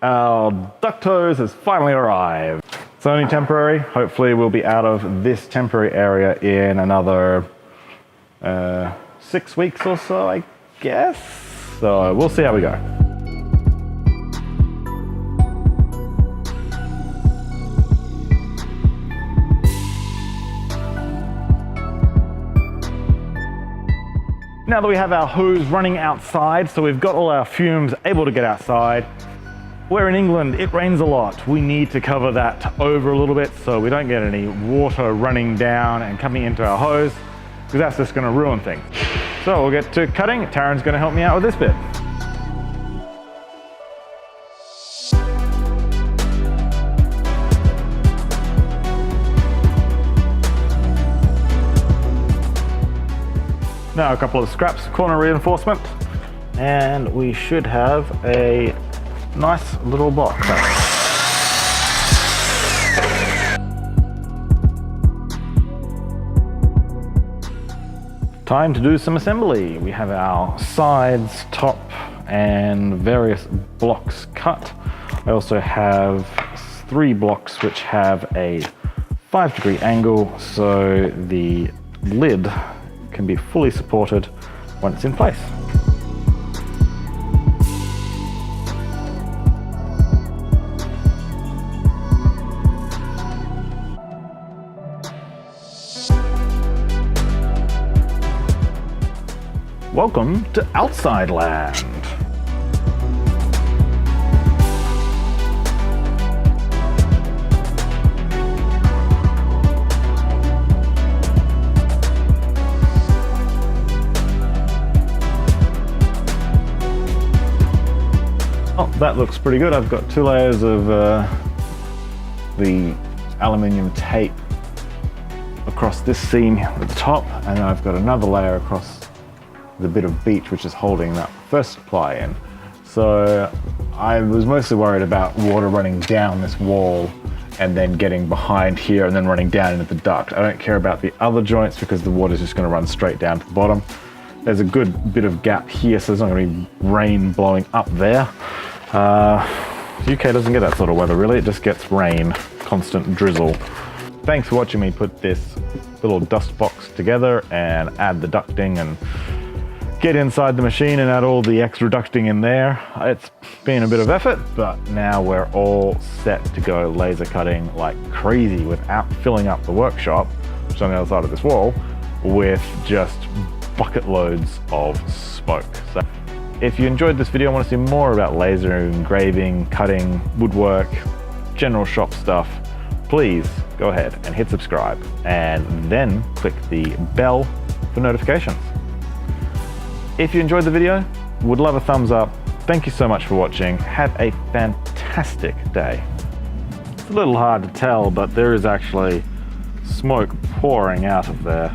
Our duct hose has finally arrived. It's only temporary. Hopefully we'll be out of this temporary area in another 6 weeks or so, I guess. So we'll see how we go. Now that we have our hose running outside, so we've got all our fumes able to get outside. We're in England, it rains a lot. We need to cover that over a little bit so we don't get any water running down and coming into our hose, because that's just gonna ruin things. So we'll get to cutting. Taryn's gonna help me out with this bit. Now a couple of scraps, corner reinforcement, and we should have a nice little box. Time to do some assembly. We have our sides, top, and various blocks cut. I also have 3 blocks which have a 5-degree angle, so the lid can be fully supported when it's in place. Welcome to Outside Land. Oh, that looks pretty good. I've got 2 layers of the aluminium tape across this seam at the top, and then I've got another layer across the bit of beech which is holding that first ply in. So I was mostly worried about water running down this wall and then getting behind here and then running down into the duct. I don't care about the other joints because the water's just going to run straight down to the bottom. There's a good bit of gap here, so there's not going to be rain blowing up there. UK doesn't get that sort of weather really, it just gets rain, constant drizzle. Thanks for watching me put this little dust box together and add the ducting and get inside the machine and add all the extra ducting in there. It's been a bit of effort, but now we're all set to go laser cutting like crazy without filling up the workshop, which is on the other side of this wall, with just bucket loads of smoke. So if you enjoyed this video and want to see more about laser engraving, cutting, woodwork, general shop stuff, please go ahead and hit subscribe and then click the bell for notifications. If you enjoyed the video, would love a thumbs up. Thank you so much for watching. Have a fantastic day. It's a little hard to tell, but there is actually smoke pouring out of there.